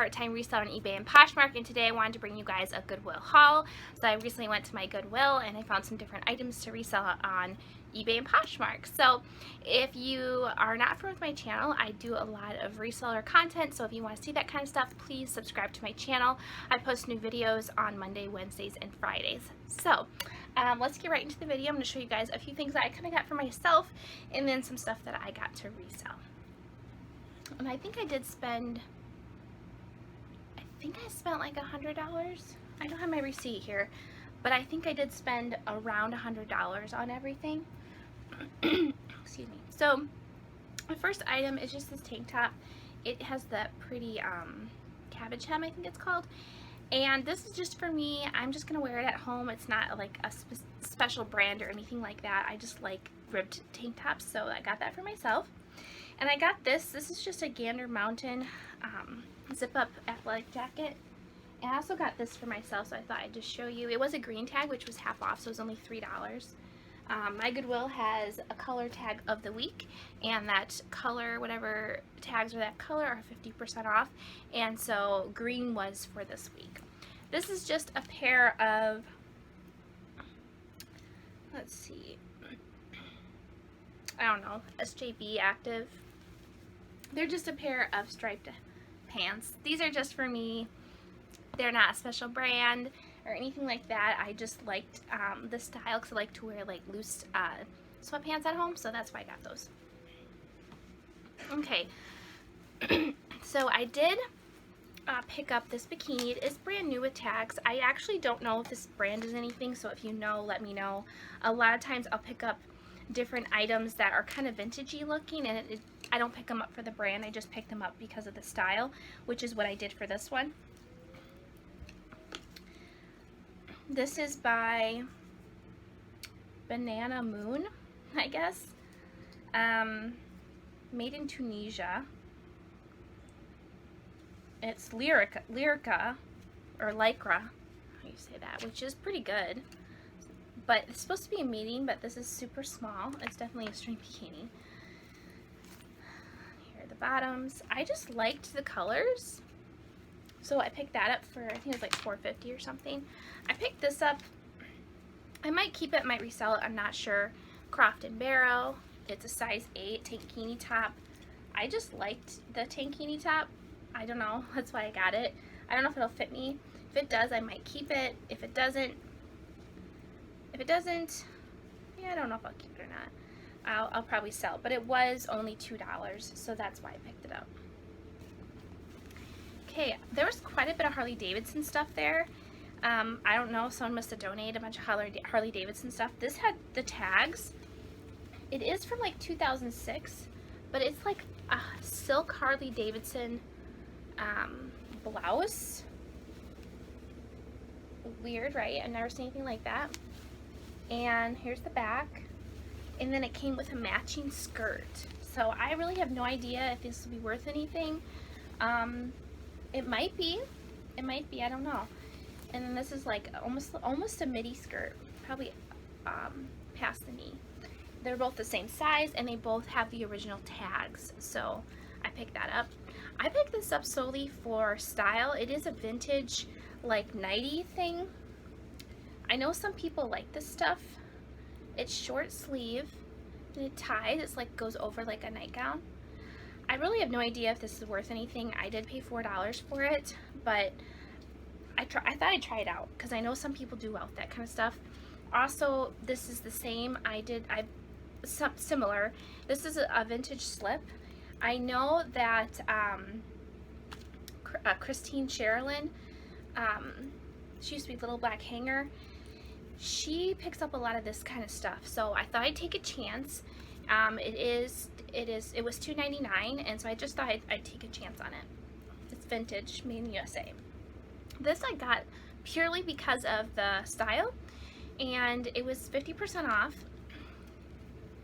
part-time reseller on eBay and Poshmark, and today I wanted to bring you guys a Goodwill haul. So I recently went to my Goodwill and I found some different items to resell on eBay and Poshmark. So if you are not familiar with my channel, I do a lot of reseller content, so if you want to see that kind of stuff, please subscribe to my channel. I post new videos on Monday, Wednesdays, and Fridays. So let's get right into the video. I'm going to show you guys a few things that I kind of got for myself and then some stuff that I got to resell. And I think I did spend, I spent like $100. I don't have my receipt here, but I think I did spend around $100 on everything. Excuse me. So the first item is just this tank top. It has that pretty cabbage hem, I think it's called. And this is just for me. I'm just going to wear it at home. It's not like a special brand or anything like that. I just like ribbed tank tops, so I got that for myself. And I got this. This is just a Gander Mountain zip-up athletic jacket. And I also got this for myself, so I thought I'd just show you. It was a green tag, which was half off, so it was only $3. My Goodwill has a color tag of the week, and that color, whatever tags are that color, are 50% off, and so green was for this week. This is just a pair of, let's see, I don't know, SJB Active. They're just a pair of striped pants. These are just for me. They're not a special brand or anything like that. I just liked the style because I like to wear like loose sweatpants at home, so that's why I got those. Okay, so I did pick up this bikini. It is brand new with tags. I actually don't know if this brand is anything, so if you know, let me know. A lot of times I'll pick up different items that are kind of vintagey looking, and I don't pick them up for the brand. I just pick them up because of the style, which is what I did for this one. This is by Banana Moon, I guess. Made in Tunisia. It's Lyrica, or Lycra, how you say that, which is pretty good. But it's supposed to be a medium, but this is super small. It's definitely a string bikini. Here are the bottoms. I just liked the colors, so I picked that up for, I think it was like $4.50 or something. I picked this up. I might keep it, might resell it, I'm not sure. Croft and Barrow. It's a size 8 tankini top. I just liked the tankini top. I don't know, that's why I got it. I don't know if it'll fit me. If it does, I might keep it. If it doesn't, yeah, I don't know if I'll keep it or not. I'll probably sell it, but it was only $2, so that's why I picked it up. Okay, there was quite a bit of Harley Davidson stuff there. I don't know, someone must have donated a bunch of Harley Davidson stuff. This had the tags. It is from like 2006, but it's like a silk Harley Davidson blouse. Weird, right? I've never seen anything like that. And here's the back, and then it came with a matching skirt. So I really have no idea if this will be worth anything. It might be, I don't know. And then this is like almost a midi skirt, probably past the knee. They're both the same size, and they both have the original tags, so I picked that up. I picked this up solely for style. It is a vintage like nightie thing. I know some people like this stuff. It's short sleeve and it ties. It's like goes over like a nightgown. I really have no idea if this is worth anything. I did pay $4 for it, but I thought I'd try it out because I know some people do well with that kind of stuff. Also, this is the same. Similar. This is a vintage slip. I know that Christine Sherilyn, she used to be Little Black Hanger. She picks up a lot of this kind of stuff, so I thought I'd take a chance. It was $2.99, and so I just thought I'd take a chance on it. It's vintage, made in the USA. This I got purely because of the style, and it was 50% off.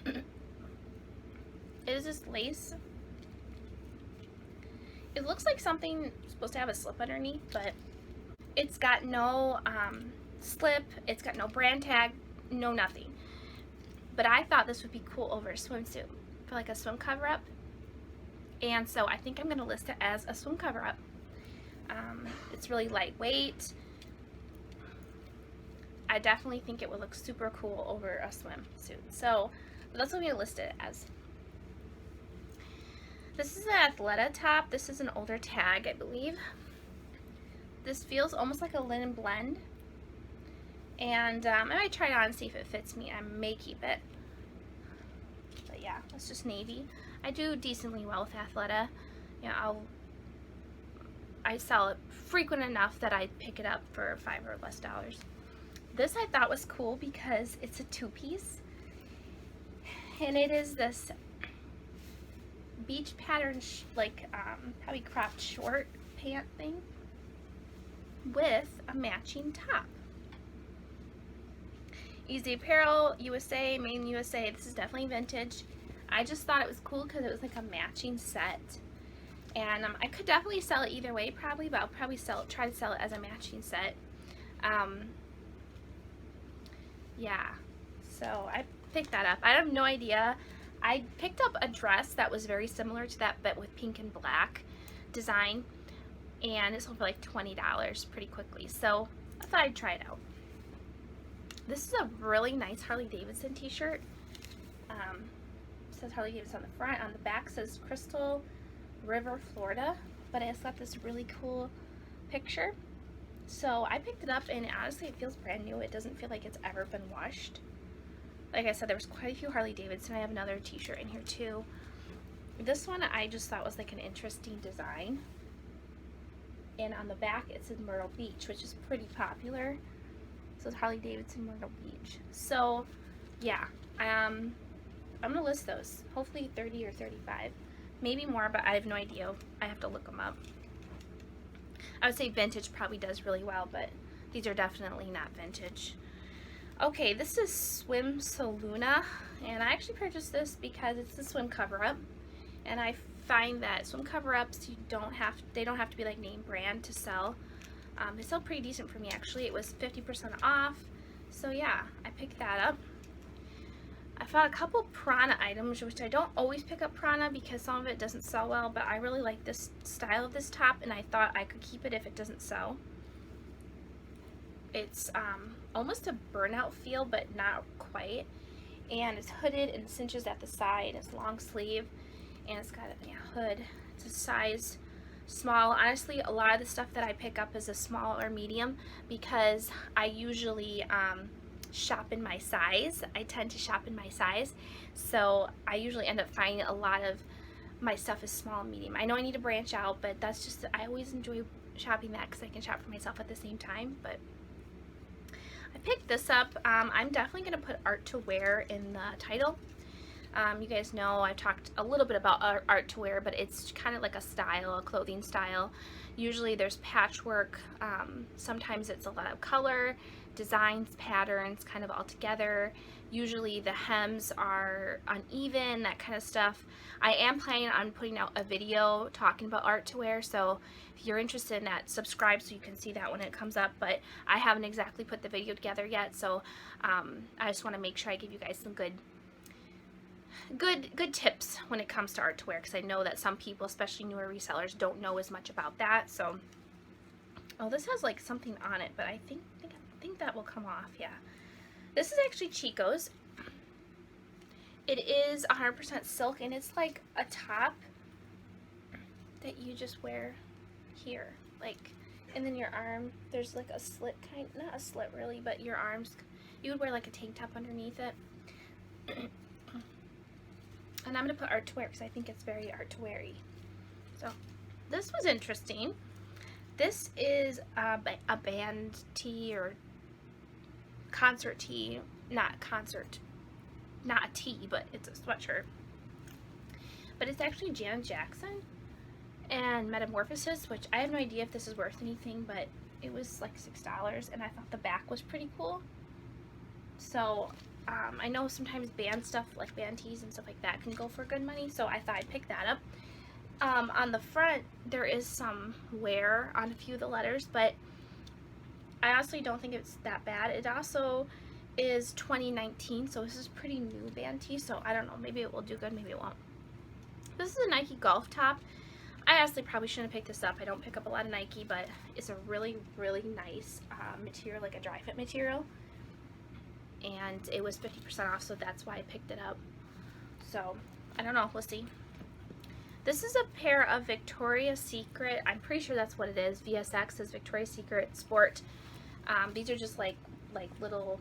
It is this lace. It looks like something supposed to have a slip underneath, but it's got no slip, it's got no brand tag, no nothing. But I thought this would be cool over a swimsuit for like a swim cover-up. And so I think I'm going to list it as a swim cover-up. It's really lightweight. I definitely think it would look super cool over a swimsuit. So that's what we list it as. This is an Athleta top. This is an older tag, I believe. This feels almost like a linen blend. And I might try it on and see if it fits me. I may keep it. But yeah, it's just navy. I do decently well with Athleta. You know, I sell it frequent enough that I pick it up for $5 or less. This I thought was cool because it's a two-piece, and it is this beach pattern, like probably cropped short pant thing with a matching top. Easy Apparel, USA, Made in USA. This is definitely vintage. I just thought it was cool because it was like a matching set. And I could definitely sell it either way probably, but I'll probably try to sell it as a matching set. Yeah, so I picked that up. I have no idea. I picked up a dress that was very similar to that, but with pink and black design, and it sold for like $20 pretty quickly. So I thought I'd try it out. This is a really nice Harley Davidson t-shirt. It says Harley Davidson on the front. On the back says Crystal River, Florida, but it's got this really cool picture. So I picked it up, and honestly it feels brand new. It doesn't feel like it's ever been washed. Like I said, there was quite a few Harley Davidson. I have another t-shirt in here too. This one I just thought was like an interesting design. And on the back it says Myrtle Beach, which is pretty popular. So it's Harley Davidson Myrtle Beach. So yeah, I'm gonna list those. Hopefully 30 or 35. Maybe more, but I have no idea. I have to look them up. I would say vintage probably does really well, but these are definitely not vintage. Okay, this is Swim Saluna, and I actually purchased this because it's the swim cover-up, and I find that swim cover-ups they don't have to be like name brand to sell. They sell pretty decent for me actually. It was 50% off, so yeah, I picked that up. I found a couple Prana items, which I don't always pick up Prana because some of it doesn't sell well, but I really like this style of this top, and I thought I could keep it if it doesn't sell. It's almost a burnout feel, but not quite, and it's hooded and cinches at the side. It's long sleeve, and it's got a hood. It's a size small. Honestly, a lot of the stuff that I pick up is a small or medium because I usually shop in my size. I tend to shop in my size, so I usually end up finding a lot of my stuff is small and medium. I know I need to branch out, but that's just, I always enjoy shopping that because I can shop for myself at the same time. But I picked this up. I'm definitely going to put art to wear in the title. You guys know I've talked a little bit about art to wear, but it's kind of like a style, a clothing style. Usually there's patchwork, sometimes it's a lot of color, designs, patterns, kind of all together. Usually the hems are uneven, that kind of stuff. I am planning on putting out a video talking about art to wear, so if you're interested in that, subscribe so you can see that when it comes up, but I haven't exactly put the video together yet, so I just want to make sure I give you guys some good tips when it comes to art to wear, because I know that some people, especially newer resellers, don't know as much about that. So, oh, this has like something on it, but I think that will come off. Yeah, this is actually Chico's. It is 100% silk, and it's like a top that you just wear here, like, and then your arm, there's like a slit, not a slit really, but your arms, you would wear like a tank top underneath it. And I'm going to put art to wear because I think it's very art to wear-y. So this was interesting. This is a band tee or concert tee. Not concert. Not a tee, but it's a sweatshirt. But it's actually Janet Jackson and Metamorphosis, which I have no idea if this is worth anything, but it was like $6, and I thought the back was pretty cool. So I know sometimes band stuff, like band tees and stuff like that, can go for good money, so I thought I'd pick that up. On the front, there is some wear on a few of the letters, but I honestly don't think it's that bad. It also is 2019, so this is pretty new band tee, so I don't know, maybe it will do good, maybe it won't. This is a Nike golf top. I honestly probably shouldn't have picked this up. I don't pick up a lot of Nike, but it's a really, really nice material, like a dry fit material. And it was 50% off, so that's why I picked it up. So, I don't know. We'll see. This is a pair of Victoria's Secret. I'm pretty sure that's what it is. VSX is Victoria's Secret Sport. These are just like little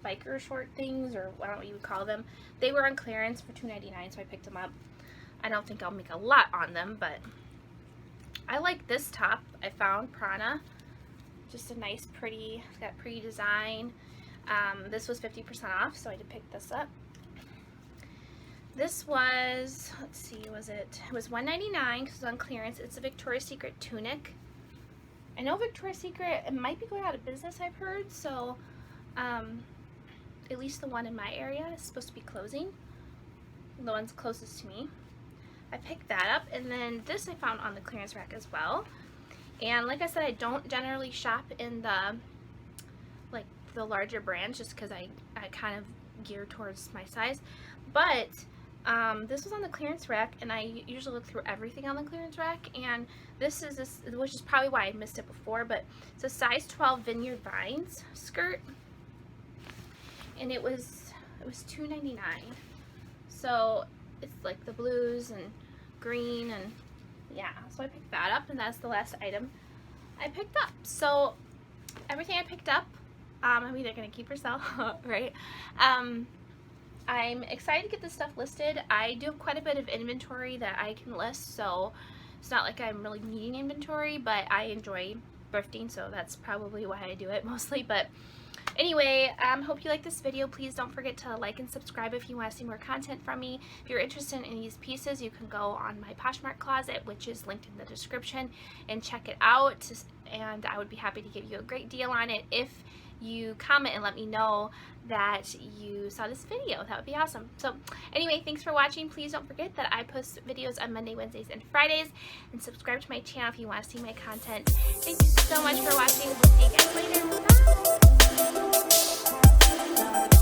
biker short things, or I don't know what you would call them. They were on clearance for $2.99, so I picked them up. I don't think I'll make a lot on them, but I like this top. I found Prana. Just a nice, pretty, it's got pretty design. This was 50% off, so I did pick this up. This was, let's see, it was $1.99 because it's on clearance. It's a Victoria's Secret tunic. I know Victoria's Secret, it might be going out of business, I've heard, so at least the one in my area is supposed to be closing. The one's closest to me. I picked that up, and then this I found on the clearance rack as well. And like I said, I don't generally shop in the larger brands just because I kind of gear towards my size. But this was on the clearance rack, and I usually look through everything on the clearance rack, and this, which is probably why I missed it before, but it's a size 12 Vineyard Vines skirt, and it was $2.99. So it's like the blues and green, and yeah, so I picked that up, and that's the last item I picked up. So everything I picked up, I'm either gonna keep or sell, right? I'm excited to get this stuff listed. I do have quite a bit of inventory that I can list, so it's not like I'm really needing inventory, but I enjoy thrifting, so that's probably why I do it mostly. But anyway, hope you like this video. Please don't forget to like and subscribe if you want to see more content from me. If you're interested in these pieces, you can go on my Poshmark closet, which is linked in the description, and check it out, and I would be happy to give you a great deal on it if you comment and let me know that you saw this video. That would be awesome. So anyway, thanks for watching. Please don't forget that I post videos on Monday, Wednesdays, and Fridays, and subscribe to my channel if you want to see my content. Thank you so much for watching. We'll see you guys later. Bye.